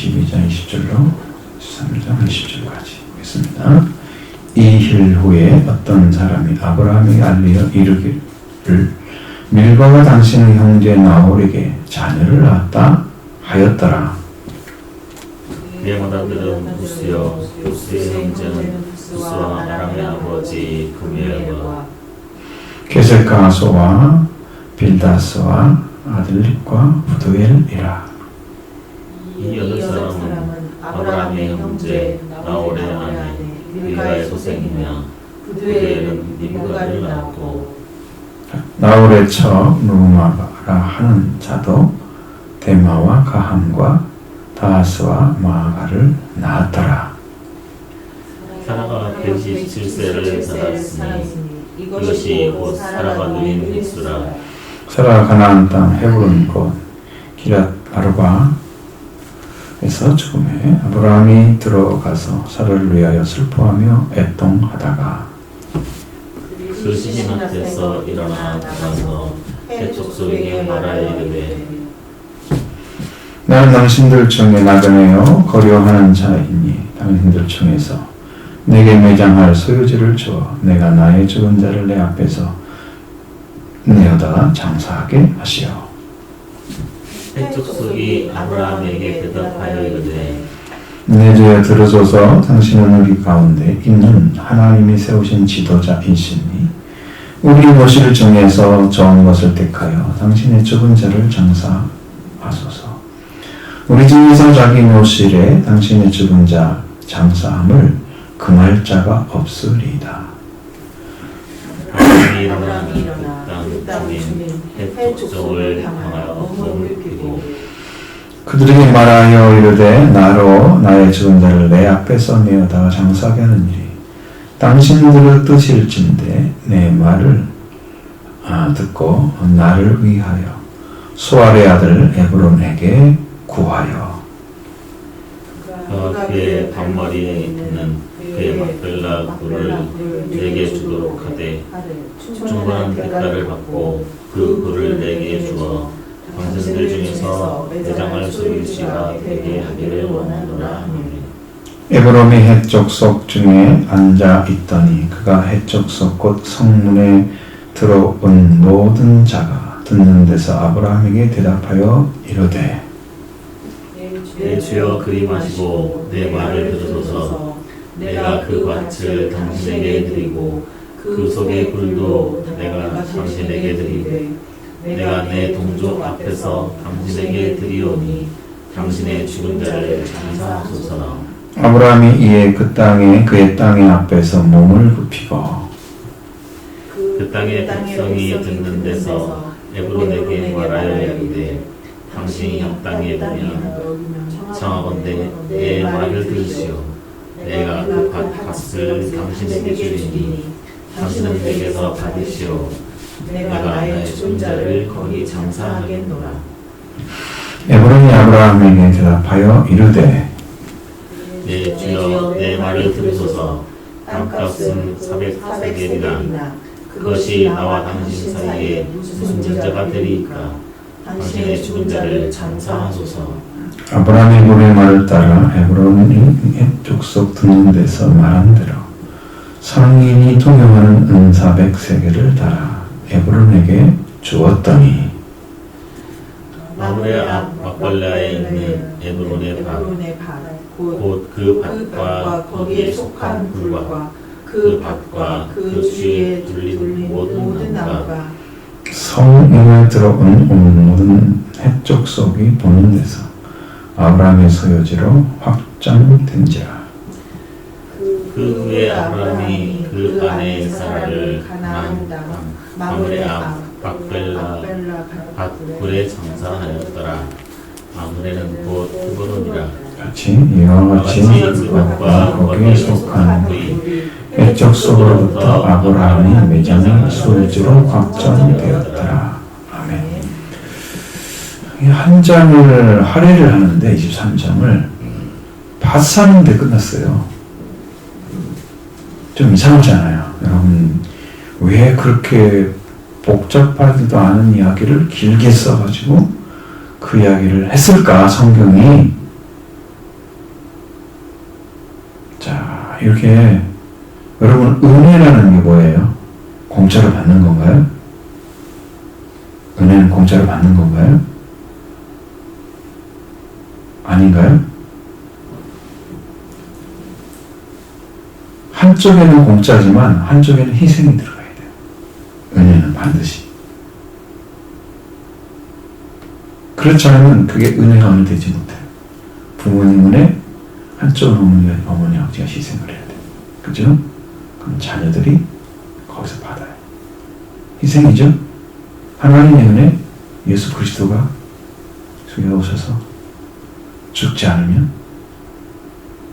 12장 20절로 13장 20절까지 보겠습니다. 이힐 후에 어떤 사람이 아브라함에게 알리어 이르기를 밀가가 당신의 형제 나홀에게 자녀를 낳았다 하였더라. 그의 맏아들은 부스요 부스의 형제는 부스와 아람의 아버지 그멜과 게셀가소와 빌다스와 아들립과 부두엘이라. 이 여덟 사람은 아브라함의 형제 나홀의 아내 밀가의 소생이며 부두엘은 밀가를 낳았고 나홀의 처 누마라 하는 자도 데마와 가함과 다하스와 마아가를 낳았더라. 사라가 127세를 살았으니 이것이 곧 사라가 누린 횟수라. 사라가 가나안 땅 헤브론 곧 기랏 아르바에서 죽음에 아브라함이 들어가서 사라를 위하여 슬퍼하며 애통하다가 그 시신 앞에서 일어나 나가서 해족속에게 말하여 이르되 나는 당신들 중에 나그네요 거류하는 자이니 당신들 중에서 내게 매장할 소유지를 주어 내가 나의 죽은 자를 내 앞에서 내어다가 장사하게 하시오. 해족속이 아브라함에게 대답하여 이르되 내 주여 들으소서. 당신은 우리 가운데 있는 하나님이 세우신 지도자이시니 우리 모실 중에서 좋은 것을 택하여 당신의 죽은 자를 장사하소서. 우리 중에서 자기 모실에 당신의 죽은 자 장사함을 금할 자가 없으리이다. 아브라함이 일어나 그 땅 주민 해족속을 향하여 몸을 펴고 그들에게 말하여 이르되 나로 나의 죽은 자를 내 앞에서 내어다가 장사하게 하느니라. 당신들의 뜻일진데 내 말을 듣고 나를 위하여 수알의 아들 에브론에게 구하여 그의 방머리에 있는 그의 막벨라 굴을 내게 주도록 하되 충분한 대가를 받고 그 굴을 내게 주어 당신들 중에서 매장할 소유지가 되게 하기를 원하노라 하노니. 에브론이 해족속 중에 앉아 있더니 그가 해족속 곧 성문에 들어온 모든 자가 듣는 데서 아브라함에게 대답하여 이르되 내 주여 그리 마시고 내 말을 들으소서. 내가 그 밭을 당신에게 드리고 그 속의 굴도 내가 당신에게 드리되 내가 내 동족 앞에서 당신에게 드리오니 당신의 죽은 자를 장사하소서. 아브라함이 이에 그의 땅의 앞에서 몸을 굽히고 그 땅의 백성이 듣는 데서 에브론에게 말하여 이르되 당신이 형 땅에 두면 청하건대 내 말을 들으시오. 내가 그 밭을 당신에게 주리니 당신은 내게서 받으시오. 내가 나의 죽은 자를 거기 장사하겠노라. 에브론이 아브라함에게 대답하여 이르되 내 주여 내 말을 들으소서. 땅값은 400세겔이나 그것이 나와 당신 사이에 무슨 문제가 되리이까. 당신의 죽은 자를 장사하소서. 아브라함이 물의 말을 따라 에브론이 족속 듣는 데서 말한 대로 상인이 통용하는 은 400세겔을 따라 에브론에게 주었더니 마므레 앞 막발라에 있는 에브론의 밭 곧 그 밭과 거기에 속한 굴과 그 밭과 그 주위에 둘린 모든 나무가 성문에 들어온 모든 해족속이 보는 데서 아브라함의 소유지로 확정된지라. 그 후에 아브라함이 그 아내 사라를 가나안 땅 마므레 앞 막벨라 밭굴에 장사하였더라. 마므레는 곧 헤브론이라. 같이 이와 같이 그 밭과 거기에 속한 해족속으로부터 아브라함이 매장의 소유지로 확정되었더라. 아멘. 한 장을 할애를 하는데 23장을 밭 사는데 끝났어요. 좀 이상하지 않아요? 여러분 왜 그렇게 복잡하지도 않은 이야기를 길게 써가지고 그 이야기를 했을까? 성경이 이렇게 여러분 은혜라는 게 뭐예요? 공짜로 받는 건가요? 은혜는 공짜로 받는 건가요? 아닌가요? 한쪽에는 공짜지만 한쪽에는 희생이 들어가야 돼요. 은혜는 반드시. 그렇지 않으면 그게 은혜가 어느 되지 못해요. 부모님 은혜, 한쪽은 어머니 아버지가 희생을 해야 돼요. 그죠? 그럼 자녀들이 거기서 받아요. 희생이죠? 하나님의 은혜, 예수 그리스도가 속에 오셔서 죽지 않으면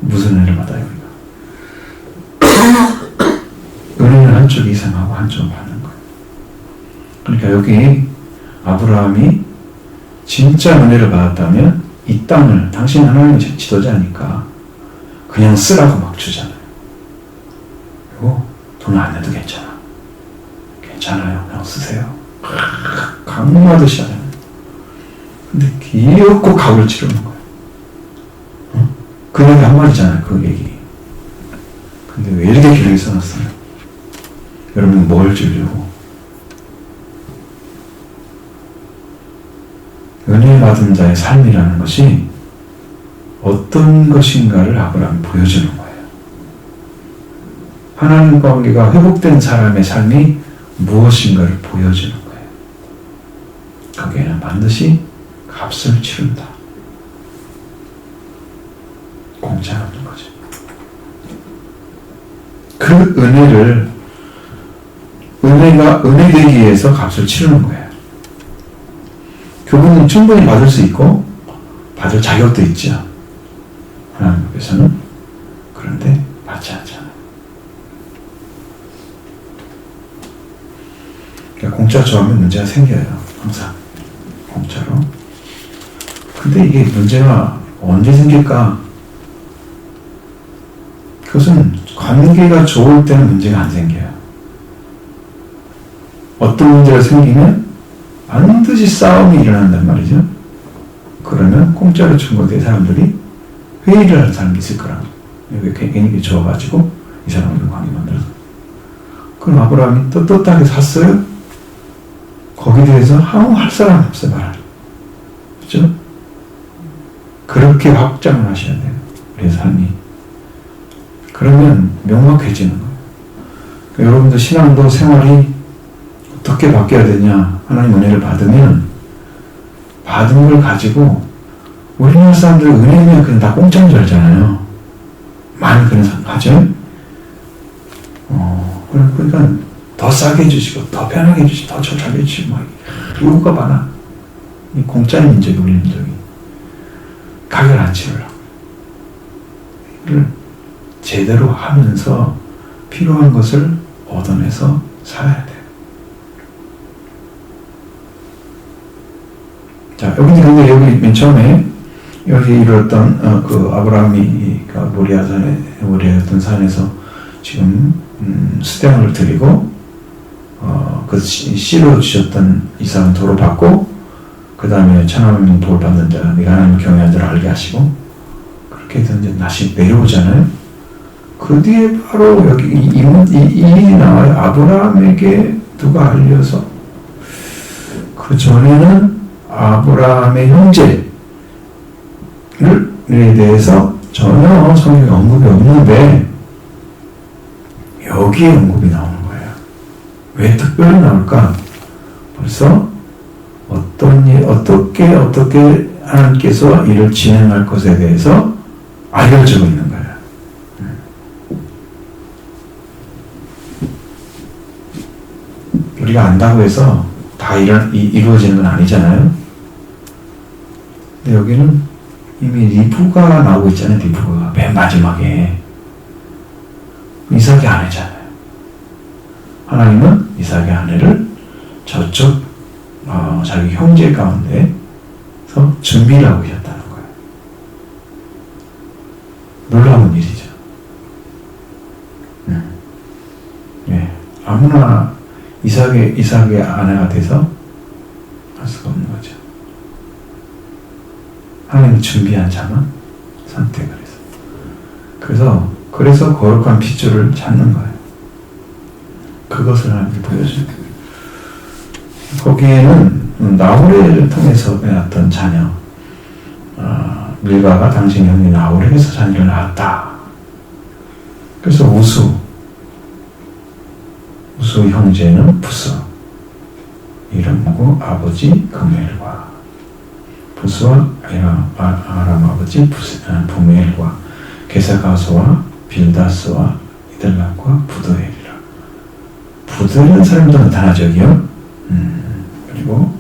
무슨 은혜를 받아요, 우리가? 은혜는 한쪽이 희생하고 한쪽은 받는 거예요. 그러니까 여기 아브라함이 진짜 은혜를 받았다면 이 땅을 당신 하나님의 지도자니까 그냥 쓰라고 막 주잖아요. 그리고 돈 안 내도 괜찮아. 괜찮아요. 그냥 쓰세요. 강마듯이 하잖아요. 근데 기어코 각을 치르는 거예요. 그 얘기 한마디잖아요. 그 얘기. 근데 왜 이렇게 길게 써놨어요? 여러분 뭘 주려고? 은혜 받은 자의 삶이라는 것이 어떤 것인가를 아브라함이 보여주는 거예요. 하나님 관계가 회복된 사람의 삶이 무엇인가를 보여주는 거예요. 거기에는 반드시 값을 치른다. 공짜 없는 거죠. 그 은혜가 은혜되기 위해서 값을 치르는 거예요. 그분은 충분히 받을 수 있고 받을 자격도 있죠. 하나님께서는. 그런데 받지 않잖아요. 그러니까 공짜 좋아하면 문제가 생겨요. 항상 공짜로. 근데 이게 문제가 언제 생길까? 그것은 관계가 좋을 때는 문제가 안 생겨요. 어떤 문제가 생기면 반드시 싸움이 일어난단 말이죠. 그러면 공짜로 준 것에 사람들이 회의를 하는 사람이 있을 거라고. 여기 괜히 좋아가지고 이 사람들 관계 만들어서. 그럼 아브라함이 떳떳하게 샀어요? 거기에 대해서 아무 할 사람 없어요, 말할. 그렇죠? 그렇게 확장을 하셔야 돼요. 우리의 삶이. 그러면 명확해지는 거예요. 그러니까 여러분들 신앙도 생활이 어떻게 바뀌어야 되냐. 하나님 은혜를 받으면 받은 걸 가지고 우리나라 사람들 은혜면 그냥 다 공짜인 줄 알잖아요. 많이 그런 사람 하죠. 그러니까 더 싸게 해주시고 더 편하게 해주시고 더 좋게 해주시고 막 요구가 많아. 이 공짜인 민족이 우리 민족이 가격을 안 치르려고. 이걸 제대로 하면서 필요한 것을 얻어내서 살아야 돼요. 자, 근데 여기 맨 처음에 여기 이루었던 그 아브라함이 모리아였던 산에서 지금 수령을 드리고 그 씨로 주셨던 이삭은 도로 받고 그 다음에 천하만민 복을 받는 자 네가 하나님을 경외하는 자를 알게 하시고 그렇게 해서 이제 다시 내려오잖아요. 그 뒤에 바로 여기 이 나와요. 아브라함에게 누가 알려서 그 전에는 아브라함의 형제에 대해서 전혀 성경에 언급이 없는데 여기에 언급이 나오는 거예요. 왜 특별히 나올까? 벌써 어떤 일, 어떻게 하나님께서 일을 진행할 것에 대해서 알려주고 있는 거예요. 우리가 안다고 해서 다 이루어지는 건 아니잖아요. 근데 여기는 이미 리브가 나오고 있잖아요. 리브가 맨 마지막에 이삭의 아내잖아요. 하나님은 이삭의 아내를 저쪽 자기 형제 가운데서 준비를 하고 계셨다는 거예요. 놀라운 일이죠. 네. 아무나 이삭의 아내가 돼서 할 수가 없는 거죠. 하나님이 준비한 자만 선택을 해서. 그래서 그래서 거룩한 핏줄을 찾는 거예요. 그것을 하나님께 보여줘요. 거기에는 나홀을 통해서 낳았던 자녀, 밀가가 당신 형님 나홀에게서 자녀를 낳았다. 그래서 우수 형제는 부스, 이름하고 아버지 그멜과, 부스와 아람 아버지 부멜과, 게사가서와 빌다스와 이들락과 부드엘이라. 부드엘은 사람도 나타나죠. 그리고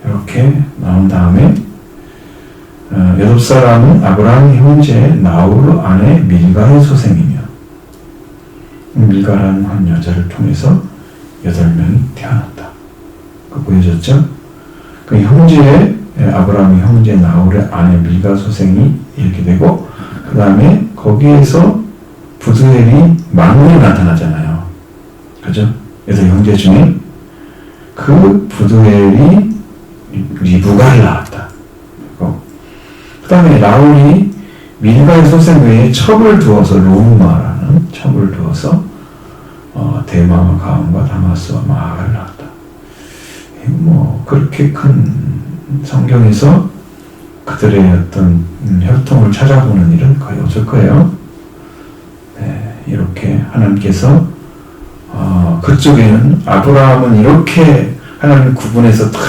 이렇게 나온 다음에 8사람은 아브라함의 형제 나홀 아내 밀가의 소생이며, 밀가라는 한 여자를 통해서 8명이 태어났다. 그 보여줬죠? 그 형제의 아브라함의 형제 나홀의 아내 밀가 소생이 이렇게 되고, 그 다음에 거기에서 부드엘이 만군이 나타나잖아요. 그죠? 8형제 중에 그 부드엘이 리브가를 낳았다. 그 다음에 나홀이 밀가의 소생 외에 첩을 두어서 로우마라는 첩을 두어서 대마와 가온과 다마스와 마아를 낳았다. 그렇게 큰 성경에서 그들의 어떤 혈통을 찾아보는 일은 거의 없을 거예요. 네, 이렇게 하나님께서 그쪽에는 아브라함은 이렇게 하나님 구분해서 다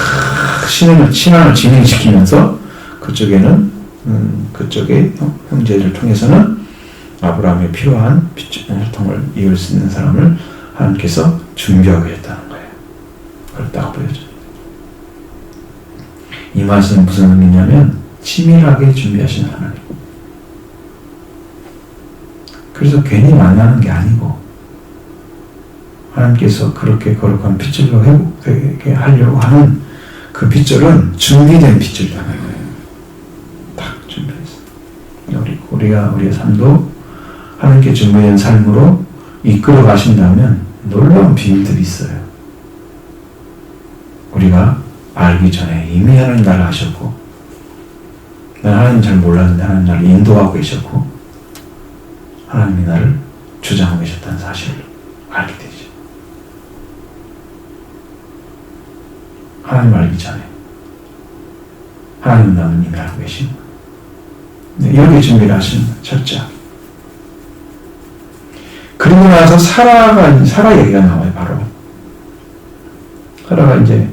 신앙을 진행시키면서 그쪽에는 그쪽의 형제를 통해서는 아브라함에 필요한 혈통을 이을 수 있는 사람을 하나님께서 준비하고 있다는 거예요. 그렇다고 보여줘요. 이 말씀은 무슨 의미냐면 치밀하게 준비하시는 하나님. 그래서 괜히 만나는 게 아니고 하나님께서 그렇게 거룩한 핏줄로 회복되게 하려고 하는 그 핏줄은 준비된 핏줄이라는 거예요. 딱 준비했어요. 우리가 우리의 삶도 하나님께 준비된 삶으로 이끌어 가신다면 놀라운 비밀들이 있어요. 우리가 알기 전에 이미 하나님 나를 하셨고, 난 하나님 잘 몰랐는데 하나님 나를 인도하고 계셨고, 하나님이 나를 주장하고 계셨다는 사실을 알게 되죠. 하나님 알기 전에 하나님은 나는 이미 알고 계신 거예요. 네, 이렇게 준비를 하시는 거예요. 첫째. 그리고 나서 사라 얘기가 나와요. 바로 사라가 이제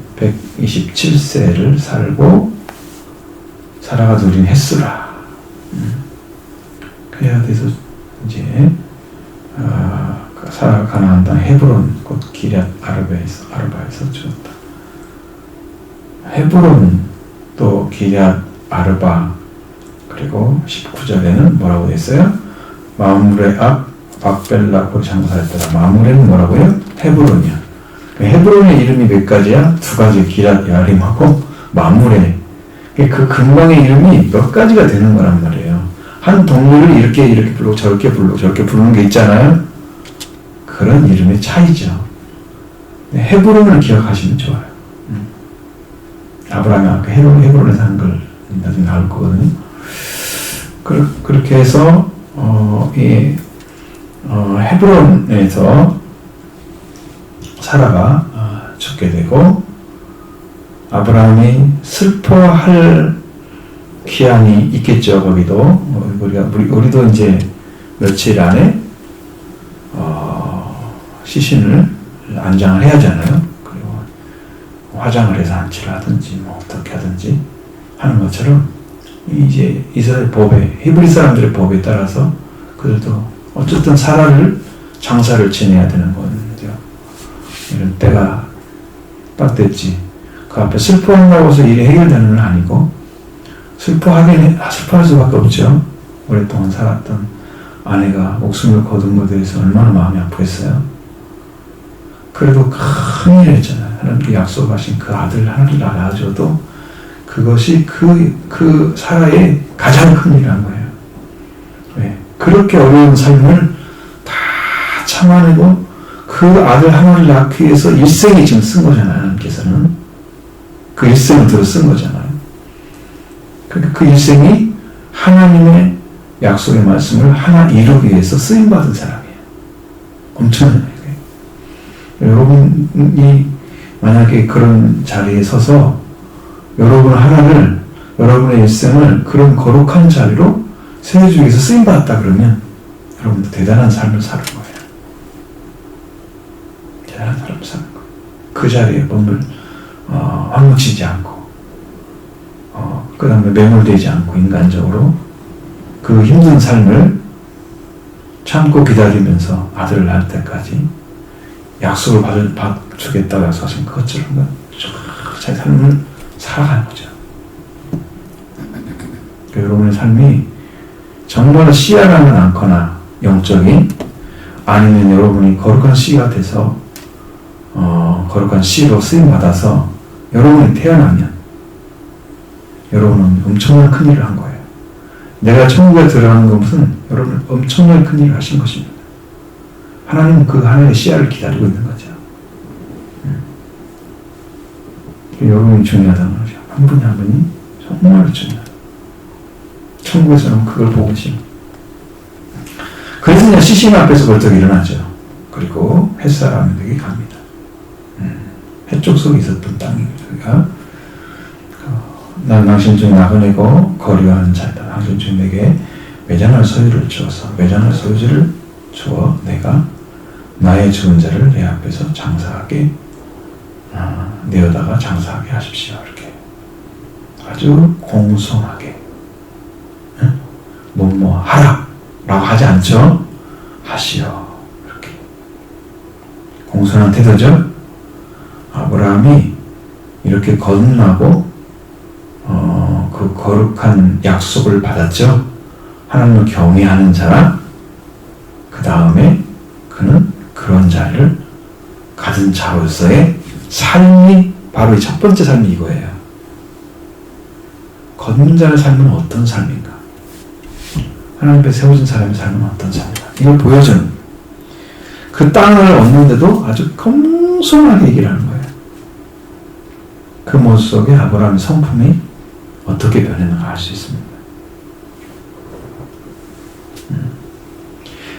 127세를 살고 사라가 누린 햇수라. 그래야 돼서 이제 사라가 가나안 땅 헤브론 곧 기럇 아르바에서 죽었다. 헤브론 또 기럇 아르바, 그리고 19절에는 뭐라고 됐어요? 마므레 앞 박벨라 거기 장사했더라. 마므레는 뭐라고요? 헤브론이야. 헤브론의 이름이 몇 가지야? 2가지, 기럇 야림하고 마므레. 그 근방의 이름이 몇 가지가 되는 거란 말이에요. 한 동물을 이렇게 부르고 저렇게 부르는 게 있잖아요. 그런 이름의 차이죠. 헤브론을 기억하시면 좋아요. 아브라함이 아까 헤브론에서 한 걸 나중에 나올 거거든요. 그렇게 해서 헤브론에서 사라가 죽게 되고, 아브라함이 슬퍼할 기한이 있겠죠. 거기도 우리도 이제 며칠 안에 시신을 안장을 해야 하잖아요. 그리고 화장을 해서 안치를 하든지 어떻게 하든지 하는 것처럼 이제 이스라엘 법에, 히브리 사람들의 법에 따라서 그들도 어쨌든 사라를 장사를 지내야 되는 건데요. 이런 때가 딱 됐지. 그 앞에 슬퍼한다고 해서 일이 해결되는 건 아니고, 슬퍼할 수밖에 없죠. 오랫동안 살았던 아내가 목숨을 거둔 것에 대해서 얼마나 마음이 아프겠어요. 그래도 큰일 했잖아요. 하나님께 약속하신 그 아들 하나를 낳아줘도 그것이 그 사라의 가장 큰 일이란 거예요. 왜? 그렇게 어려운 삶을 다 참아내고 그 아들 하나를 낳기 위해서 일생이 지금 쓴 거잖아요. 하나님께서는 그 일생을 들어 쓴 거잖아요. 그 일생이 하나님의 약속의 말씀을 하나 이루기 위해서 쓰임받은 사람이에요. 엄청난 거예요. 여러분이 만약에 그런 자리에 서서 여러분 하나를, 여러분의 일생을 그런 거룩한 자리로 세워주기 위해서 쓰임받았다 그러면 여러분도 대단한 삶을 사는 거예요. 대단한 삶을 사는 거예요. 그 자리에 몸을 황무치지 않고 그 다음에 매몰되지 않고 인간적으로 그 힘든 삶을 참고 기다리면서 아들을 낳을 때까지 약속을 받주겠다고 약속하신 그것처럼 제 삶을 살아가는 거죠. 여러분의 삶이 정말 씨앗하면 않거나 영적인, 아니면 여러분이 거룩한 씨가 돼서 거룩한 씨로 쓰임받아서 여러분이 태어나면 여러분은 엄청난 큰일을 한 거예요. 내가 천국에 들어가는 것은 여러분 엄청나게 큰일을 하신 것입니다. 하나님은 그 하나의 씨앗을 기다리고 있는 거죠. 여러분이 중요하다는 거죠. 한 분이 한 분이 정말 중요하다. 천국에서는 그걸 보고 계십니다. 그래서 그냥 시신 앞에서 벌떡 일어나죠. 그리고 햇사람에게 갑니다. 해쪽 속에 있었던 땅입니다. 난 당신 중에 나그네고 거리가는 자이다. 당신 중에 내게 매장할 소유를 주어서 매장할 소유를 주어 내가 나의 죽은 자를 내 앞에서 장사하게 내어다가 장사하게 하십시오. 이렇게 아주 공손하게 뭐뭐 하라 라고 하지 않죠. 하시오. 이렇게 공손한 태도죠. 아브라함이 이렇게 거듭나고 그 거룩한 약속을 받았죠. 하나님을 경외하는 자라. 그 다음에 그는 그런 자를 가진 자로서의 삶이 바로 이 첫 번째 삶이 이거예요. 거듭난 자의 삶은 어떤 삶인가? 하나님 앞에 세워진 사람의 삶은 어떤 삶인가? 이걸 보여주는 그 땅을 얻는데도 아주 겸손하게 얘기를 하는 거예요. 그 모습 속에 아브라함의 성품이 어떻게 변했는가 알 수 있습니다.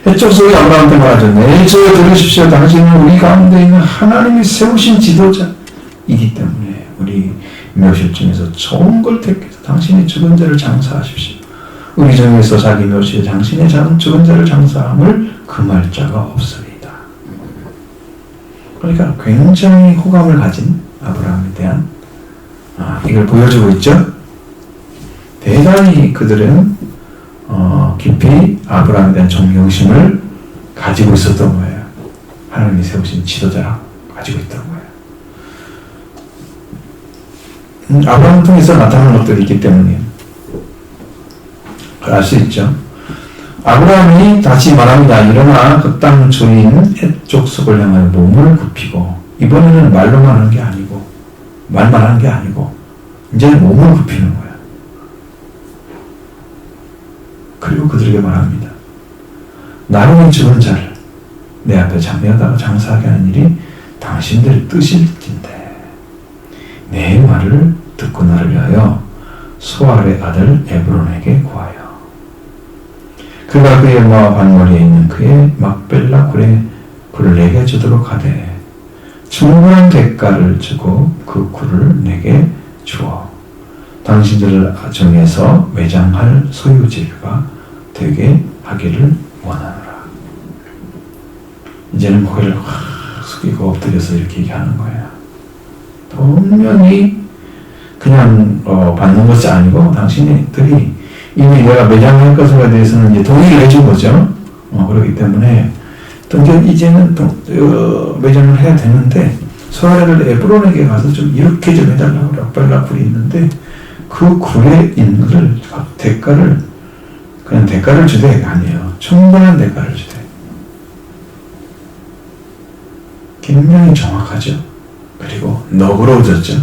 해쪽 속에 아브라함한테 말하죠. 내 저에 들으십시오. 당신은 우리 가운데 있는 하나님이 세우신 지도자이기 때문에 우리 묘실 중에서 좋은 걸 택해서 당신의 죽은 자를 장사하십시오. 우리 중에서 자기 묘실에 당신의 죽은 자를 장사함을 금할 자가 없으리이다. 그러니까 굉장히 호감을 가진 아브라함에 대한 이걸 보여주고 있죠. 대단히 그들은 깊이 아브라함에 대한 존경심을 가지고 있었던 거예요. 하나님이 세우신 지도자라 가지고 있던 거예요. 아브라함을 통해서 나타나는 것들이 있기 때문에 알 수 있죠. 아브라함이 다시 말합니다. 일어나 그 땅 주인 해쪽 숲을 향하여 몸을 굽히고, 이번에는 말로만 하는 게 아니고 말만 하는 게 아니고 이제는 몸을 굽히는 거예요. 그리고 그들에게 말합니다. 나는 죽은 자를 내 앞에 장례하다가 장사하게 하는 일이 당신들의 뜻일진데 내 말을 듣고 나를 위하여 소알의 아들 에브론에게 구하여 그가 그의 모압 반머리에 있는 그의 막벨라 굴에 굴을 내게 주도록 하되 충분한 대가를 주고 그 굴을 내게 주어 당신들을 정해서 매장할 소유지가 되게 하기를 원하노라. 이제는 고개를 확 숙이고 엎드려서 이렇게 얘기하는 거예요. 분명히 그냥 받는 것이 아니고 당신들이 이미 내가 매장할 것에 대해서는 이제 동의를 해준 거죠. 그렇기 때문에 이제는 매장을 해야 되는데 소아를 에브론에게 가서 좀 이렇게 좀 해달라고 락발락 굴이 있는데 그 굴에 있는 것을 대가를 그냥 대가를 주되 아니에요. 충분한 대가를 주되. 굉장히 정확하죠. 그리고 너그러워졌죠.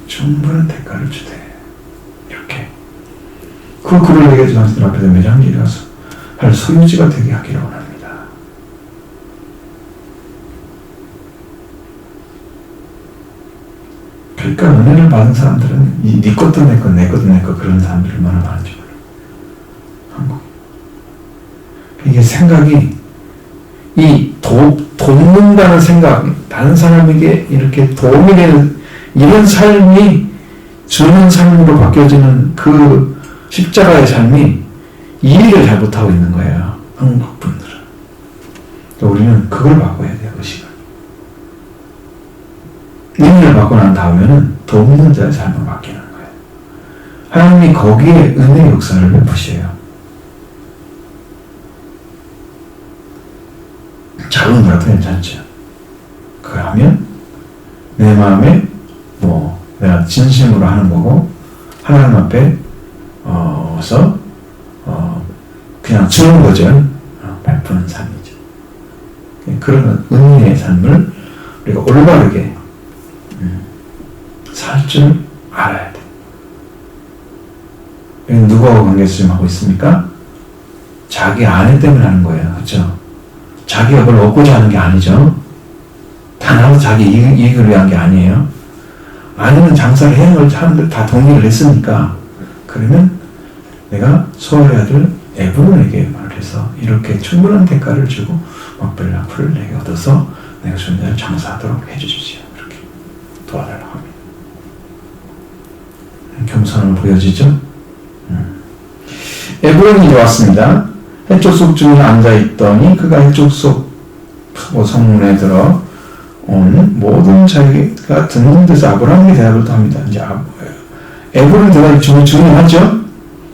충분한 대가를 주되 이렇게 그 굴을 내게 당신들 앞에서 매장지라서 할 소유지가 되게 하기를 원합니다. 그러니까. 그러니까 은혜를 받은 사람들은 네 것도 내 것, 내 것도 내 것 그런 사람들이 얼마나 많은지 몰라요. 이게 생각이 돕는다는 생각, 다른 사람에게 이렇게 도움이 되는 이런 삶이 주는 삶으로 바뀌어지는 그 십자가의 삶이 이해를 잘 못하고 있는 거예요. 한국 분들은. 우리는 그걸 바꿔야 돼요. 의식을. 의미를 받고 난 다음에는 돕는 자의 삶으로 바뀌는 거예요. 하나님이 거기에 은혜의 역사를 베푸셔요. 작은 거라도 괜찮죠. 그걸 하면 내 마음에 내가 진심으로 하는 거고 하나님 앞에 그냥 주는 거죠. 베푸는 삶이죠. 그런 은혜의 삶을 우리가 올바르게 살 줄 알아야 돼. 누구하고 관계에서 지금 하고 있습니까? 자기 아내 때문에 하는 거예요. 그렇죠? 자기가 그걸 얻고자 하는 게 아니죠. 단 하나 자기 이익을 위한 게 아니에요. 아내는 장사를 해야 할 사람들 다 동의를 했으니까 그러면 내가 소아의 아들 에브론에게 말을 해서 이렇게 충분한 대가를 주고 막벨라 풀을 내게 얻어서 내가 주는 대로 장사하도록 해주십시오. 이렇게 도와달라고 합니다. 겸손함을 보여지죠? 에브론이 왔습니다. 해쪽 속 중에 앉아있더니 그가 해쪽 속 성문에 들어 온 모든 자기가 듣는 데서 아브라함에게 대답을 또 합니다. 이제 에브론이 대답이 중요하죠?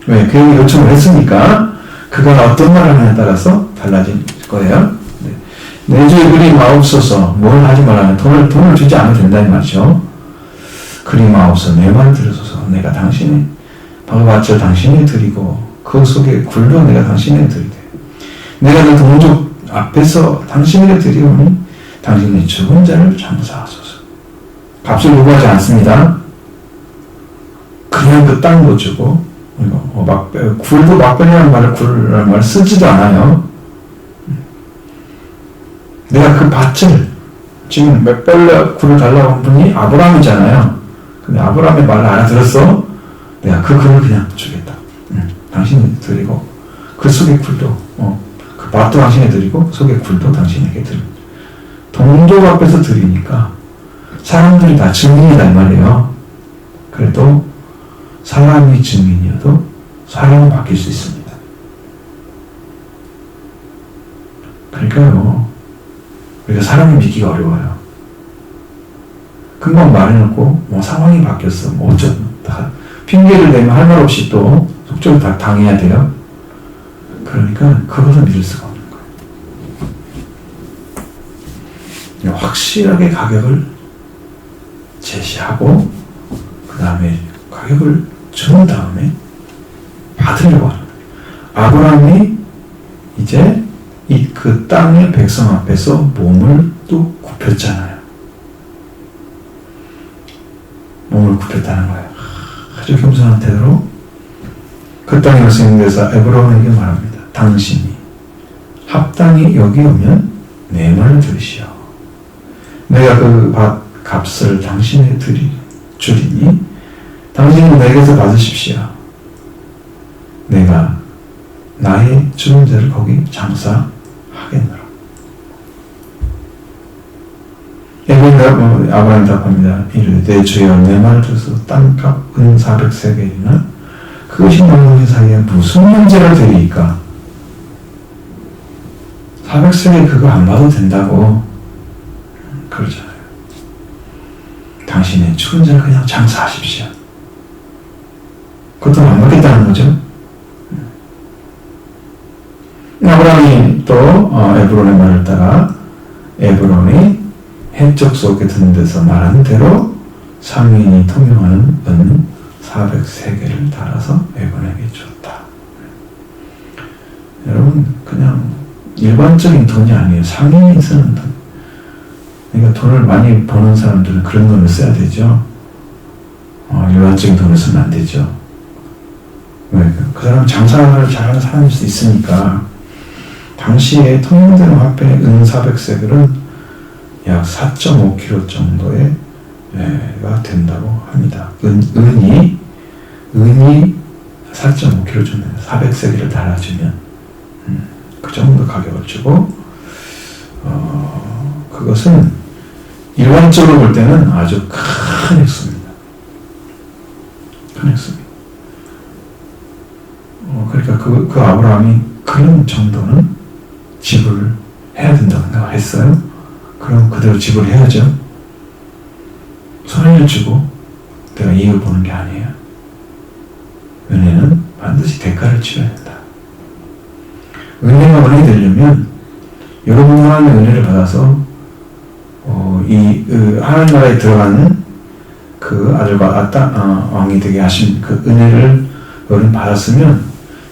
왜? 그에게 요청을 했으니까 그가 어떤 말을 하냐에 따라서 달라질 거예요. 내 주에 그림 마옵소서. 뭘 하지 말라면 돈을 주지 않아도 된다는 말이죠. 그림 마옵소서. 내 말을 들으소서. 내가 당신의 방ված을 당신에 드리고 그 속에 굴로 내가 당신에 드리되 내가 그 동족 앞에서 당신에게 드리오니 당신의 죽은 자를 장사하소서. 값을 요구하지 않습니다. 그냥 그 땅도 주고 굴도 막변이라는 말을 쓰지도 않아요. 내가 그 밭을 지금 맥벨라 굴을 달라고 한 분이 아브라함이잖아요. 근데 아브라함의 말을 알아들었어. 내가 그 굴을 그냥 주겠다. 당신이 드리고 그 속의 굴도 그 밭도 당신이 드리고 속의 굴도 당신에게 드리고 동족 앞에서 드리니까 사람들이 다 증인이다 이 말이에요. 그래도 사람이 증인이어도 사람은 바뀔 수 있습니다. 그러니까요, 우리가 사람을 믿기가 어려워요. 금방 말해놓고 상황이 바뀌었어 다 핑계를 대면 할 말 없이 또 속절을 다 당해야 돼요. 그러니까 그것을 믿을 수가 없는 거예요. 확실하게 가격을 제시하고 그 다음에 가격을 준 다음에 받으려고 하는 거예요. 아브라함이 이제 그 땅의 백성 앞에서 몸을 또 굽혔잖아요. 몸을 굽혔다는 거예요. 아주 겸손한 태도로 그 땅에 발생돼서 에브론에게 말합니다. 당신이 합당히 여기 오면 내 말을 들으시오. 내가 그 값을 당신에 주리니 당신은 내게서 받으십시오. 내가 나의 주는 자를 거기 장사하겠노라. 아브라함이 답합니다. 이르되 내 주여 내 말을 들어서 땅값 은 400세겔이나 그것이 너희 사이에 무슨 문제가 되리까? 400세겔 그거 안 봐도 된다고 그러잖아요. 당신의 죽은 자를 그냥 장사하십시오. 그것도 안 받겠다는 거죠. 아브라함이 또 에브론의 말을 따라 에브론이 해적 속에 든 데서 말한 대로 상인이 통용하는 은 400세겔을 달아서 에브론에게 줬다. 여러분 그냥 일반적인 돈이 아니에요. 상인이 쓰는 돈. 그러니까 돈을 많이 버는 사람들은 그런 돈을 써야 되죠. 일반적인 돈을 쓰면 안 되죠. 왜? 그 사람은 장사를 잘하는 사람일 수 있으니까 당시에 통용되는 화폐 은 400세겔은 약 4.5kg 정도의 가 된다고 합니다. 은이 4.5kg 정도 400세겔을 달아주면 그 정도 가격을 주고 그것은 일반적으로 볼 때는 아주 큰 액수입니다. 큰 액수입니다. 그러니까 그 아브라함이 그런 정도는 지불해야 된다고 생각했어요. 그럼 그대로 지불해야죠. 손해를 주고 내가 이익을 보는 게 아니에요. 은혜는 반드시 대가를 치러야 된다. 은혜가 은혜 되려면 여러분 하나님의 은혜를 받아서 하나님 나라에 들어가는 그 아들과 왕이 되게 하신 그 은혜를 여러분 받았으면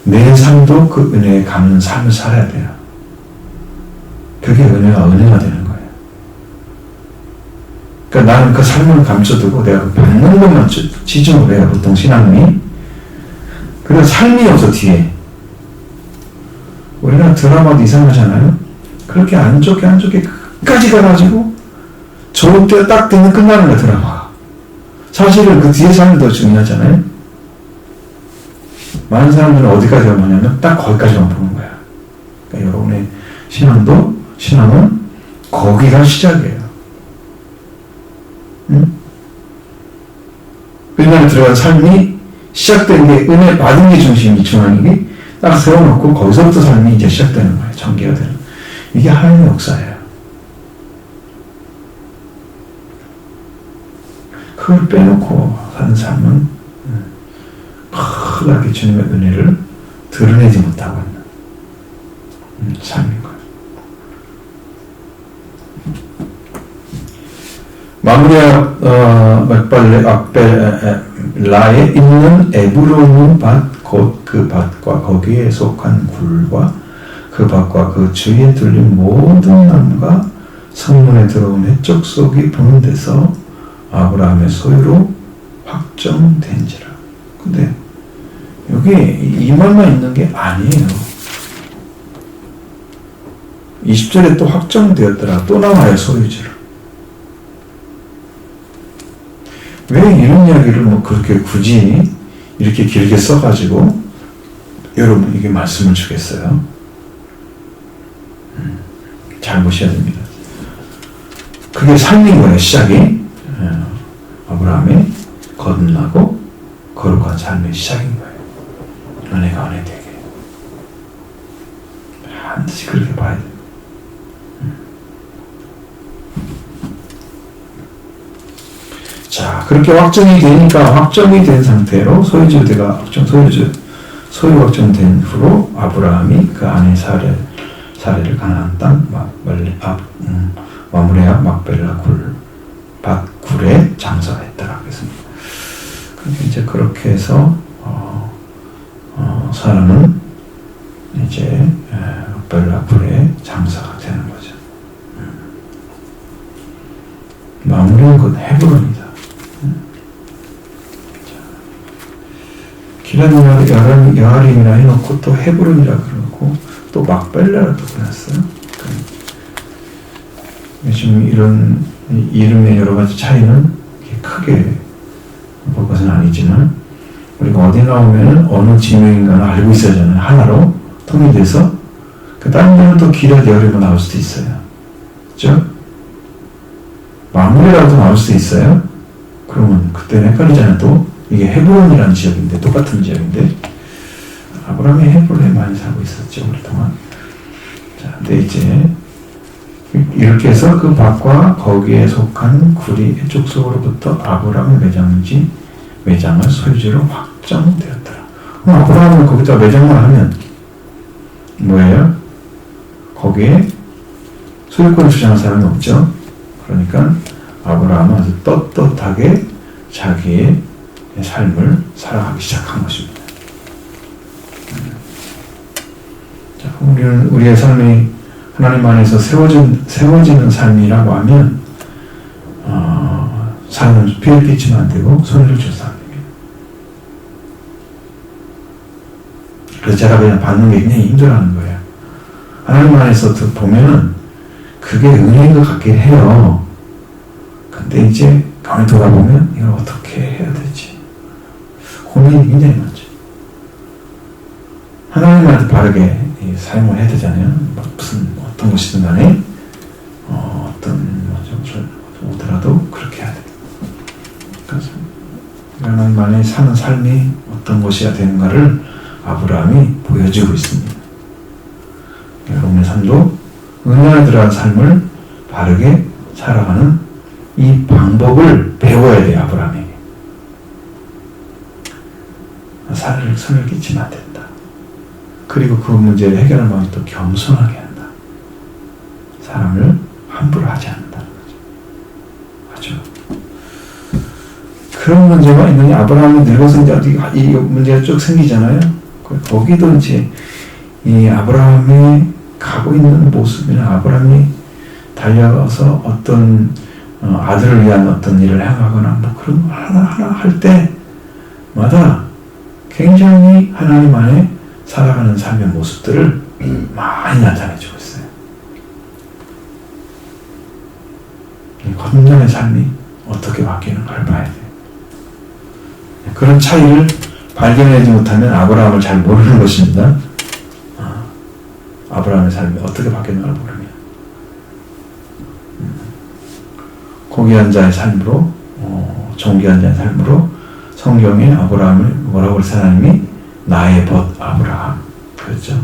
내 삶도 그 은혜에 갚는 삶을 살아야 돼요. 그게 은혜가 되는 거예요. 그러니까 나는 그 삶을 감춰두고 내가 받는 것만 치중을 해요. 보통 신앙이. 그래서 삶이 없어 뒤에. 우리나라 드라마도 이상하잖아요. 그렇게 안 좋게 끝까지 가가지고 좋을 때 딱 되면 끝나는 거야 드라마가. 사실은 그 뒤에 삶이 더 중요하잖아요. 많은 사람들은 어디까지 가냐면 딱 거기까지만 보는 거야. 그러니까 여러분의 신앙은 거기가 시작이에요. 응? 은혜에 들어간 삶이 시작된 게 은혜 받은 게 중앙이기 딱 세워놓고 거기서부터 삶이 이제 시작되는 거예요. 전개가 되는. 이게 하나님의 역사예요. 그걸 빼놓고 사는 삶은 크게 주님의 은혜를 드러내지 못하고 있는 삶인 거예요. 마므리아 막벨라에 있는 에브론은 밭 곧 그 밭과 거기에 속한 굴과 그 밭과 그 주위에 둘린 모든 나무가 성문에 들어온 해쪽 속이 보는 데서 아브라함의 소유로 확정된지라. 근데 여기 이 말만 있는 게 아니에요. 20절에 또 확정되었더라. 또 나와요, 소유지로. 왜 이런 이야기를 뭐 그렇게 굳이 이렇게 길게 써가지고 여러분 이게 말씀을 주겠어요? 잘 보셔야 됩니다. 그게 삶인 거예요, 시작이. 아브라함이 거듭나고 거룩한 삶의 시작인 거예요. 은혜가 은혜 되게. 반드시 그렇게 봐야 돼요. 자, 그렇게 확정이 되니까 확정이 된 상태로 소유 확정된 후로 아브라함이 그 아내 사례를 가나안 땅 마므레아 막벨라 굴에 장사했다라고 했습니다. 그러니까 이제 그렇게 해서 사람은 이제 막벨라 굴에 장사가 되는 거죠. 마므레는 곧 헤브론이다. 기란 여아림이라 해놓고 또 헤브론이라 그러고 또 막벨라라도 그랬어요. 지금 이런 이름의 여러 가지 차이는 크게 볼 것은 아니지만 우리가 어디 나오면 어느 지명인가는 알고 있어야 하잖아요. 하나로 통일돼서 그 다른 데는 또 기란 여아림으로 나올 수도 있어요. 그렇죠? 마므레라도 나올 수도 있어요. 그러면 그때는 헷갈리잖아요. 또 이게 헤브론이라는 지역인데 똑같은 지역인데 아브라함이 헤브론에 많이 살고 있었죠 오랫동안. 자, 근데 이제 이렇게 해서 그 밭과 거기에 속한 굴이 해쪽 속으로부터 아브라함의 매장을 소유지로 확정되었더라. 그럼 아브라함은 거기다 매장만 하면 뭐예요? 거기에 소유권을 주장하는 사람이 없죠. 그러니까 아브라함은 아주 떳떳하게 자기의 삶을 살아가기 시작한 것입니다. 자, 우리의 삶이 하나님 안에서 세워지는 삶이라고 하면 삶은 피해를 끼치면 안 되고 손해를 줘서 안 됩니다. 그래서 제가 그냥 받는 게 굉장히 힘들어하는 거예요. 하나님 안에서 보면은 그게 은혜인 것 같긴 해요. 근데 이제 가만히 돌아보면 이걸 어떻게 해야 되지? 고민이 굉장히 많죠. 하나님한테 바르게 사용을 해야 되잖아요. 무슨 어떤 것이든 간에 어떤 것을 오더라도 그렇게 해야 돼요. 그래서 하나님 안에 사는 삶이 어떤 것이어야 되는가를 아브라함이 보여주고 있습니다. 여러분의 삶도 은혜 안에 들어간 삶을 바르게 살아가는 이 방법을 배워야 돼요. 아브라함에게. 선을 끼치면 안 된다. 그리고 그 문제를 해결할 마음이 또 겸손하게 한다. 사람을 함부로 하지 않는다는 거죠. 아주 그런 문제가 있느니 아브라함이 늙어서 이제 이 문제가 쭉 생기잖아요. 거기도 이제 이 아브라함이 가고 있는 모습이나 아브라함이 달려가서 어떤 아들을 위한 어떤 일을 행하거나 뭐 그런 거 하나하나 할 때마다 굉장히 하나님 안에 살아가는 삶의 모습들을 많이 나타내주고 있어요. 이 건강의 삶이 어떻게 바뀌는가를 봐야 돼요. 그런 차이를 발견하지 못하면 아브라함을 잘 모르는 것입니다. 아브라함의 삶이 어떻게 바뀌는가를 모르면 고귀한 자의 삶으로 존귀한 자의 삶으로 성경에 아브라함을 뭐라고 그랬어요? 하나님이 나의 벗 아브라함 그랬죠?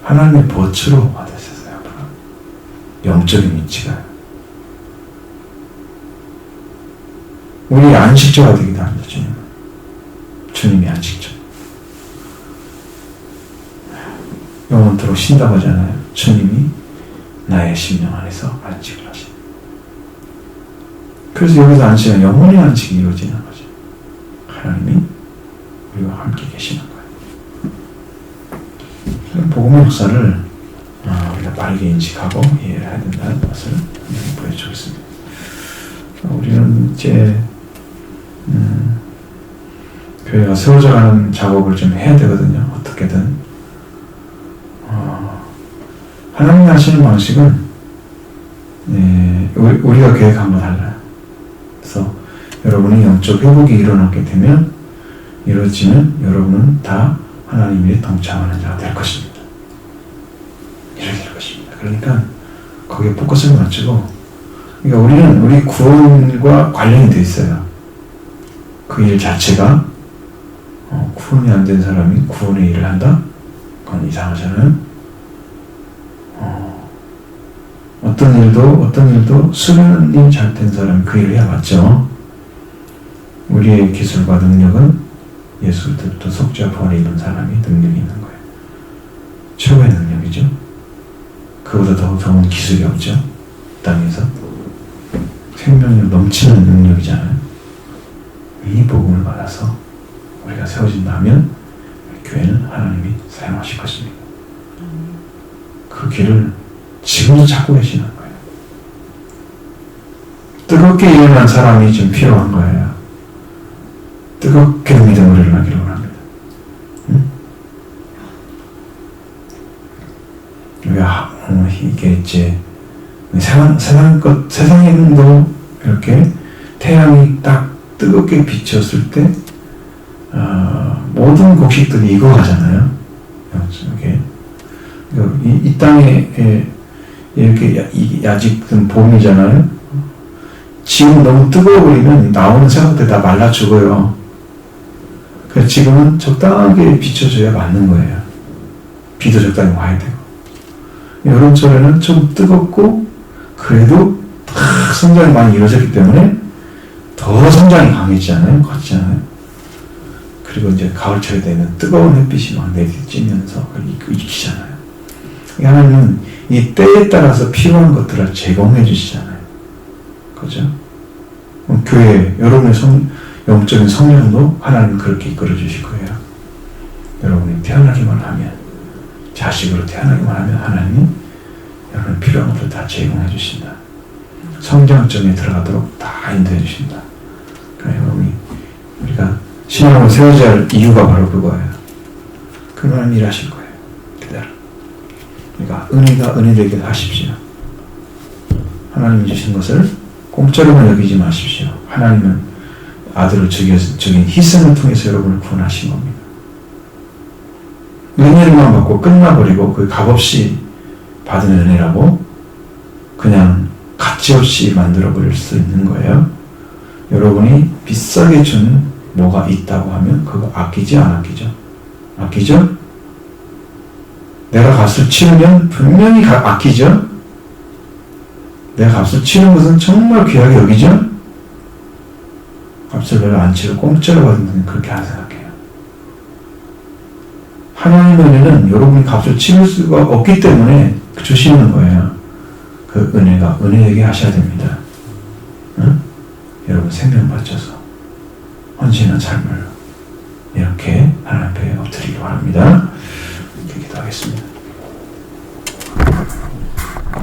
하나님의 벗으로 받으셨어요. 아브라함 영적인 위치가 우리 안식처가 되기도 합니다. 주님이 안식처 영원토록 쉰다고 하잖아요. 주님이 나의 심령 안에서 안식을 하시. 그래서 여기서 안식은 영원히 안식이 이루어지는 거죠. 하나님이 우리와 함께 계시는 거예요. 복음의 역사를 우리가 빠르게 인식하고 이해해야 된다는 것을 보여주겠습니다. 우리는 이제 교회가 세워져가는 작업을 좀 해야 되거든요. 어떻게든 하나님이 하시는 방식은 우리가 계획한 거 달라요. 그래서 여러분이 영적 회복이 이루어지면 여러분은 다 하나님이 동참하는 자가 될 것입니다. 이렇게 될 것입니다. 그러니까 거기에 포커스를 맞추고 그러니까 우리는 우리 구원과 관련이 돼 있어요. 그 일 자체가 구원이 안 된 사람이 구원의 일을 한다? 그건 이상하잖아요. 어떤 일도 수련이 잘 된 사람이 그 일을 해야 맞죠. 우리의 기술과 능력은 예수 그리스도 속죄와 부활에 입은 사람이 능력이 있는 거예요. 최고의 능력이죠. 그보다 더 좋은 기술이 없죠. 땅에서 생명력 넘치는 능력이잖아요. 이 복음을 받아서 우리가 세워진다면 교회는 하나님이 사용하실 것입니다. 그 길을 지금도 찾고 계시는 거예요. 뜨겁게 일어난 사람이 좀 필요한 거예요. 뜨겁게 믿음으로 일어나기를 원합니다. 이게 이제 세상에도 이렇게 태양이 딱 뜨겁게 비쳤을 때 모든 곡식들이 익어가잖아요. 이렇게 이 땅에 이렇게 아직 봄이잖아요. 지금 너무 뜨거워버리면 나오는 생각들 다 말라 죽어요. 그래서 지금은 적당하게 비춰줘야 맞는 거예요. 비도 적당히 와야 되고. 여름철에는 좀 뜨겁고 그래도 딱 성장이 많이 이루어졌기 때문에 더 성장이 강해지잖아요. 커지잖아요. 그리고 이제 가을철에 되면 뜨거운 햇빛이 막 내리쬐면서 익히잖아요. 하나님은 이 때에 따라서 필요한 것들을 제공해 주시잖아요. 그죠? 교회, 여러분의 영적인 성령도 하나님은 그렇게 이끌어 주실 거예요. 여러분이 태어나기만 하면, 자식으로 태어나기만 하면 하나님이 여러분 필요한 것들 다 제공해 주신다. 성장점에 들어가도록 다 인도해 주신다. 그러니까 여러분이 우리가 신앙을 세워져야 할 이유가 바로 그거예요. 그러면 일하실 거예요. 그대로. 그러니까 은혜가 은혜되게 하십시오. 하나님이 주신 것을 공짜로만 여기지 마십시오. 하나님은 아들을 죽인 희생을 통해서 여러분을 구원하신 겁니다. 은혜를만 받고 끝나버리고 그 값없이 받은 은혜라고 그냥 가치없이 만들어버릴 수 있는 거예요. 여러분이 비싸게 준 뭐가 있다고 하면 그거 아끼지 안 아끼죠? 아끼죠? 내가 값을 치르면 분명히 아끼죠? 내가 값을 치는 것은 정말 귀하게 여기죠? 값을 내가 안 치르고 공짜로 받은 분은 그렇게 안 생각해요. 하나님의 은혜는 여러분이 값을 치를 수가 없기 때문에 주시는 거예요. 그 은혜가 은혜되게 하셔야 됩니다. 응? 여러분 생명 바쳐서 헌신한 삶을 이렇게 하나님 앞에 엎드리기 바랍니다.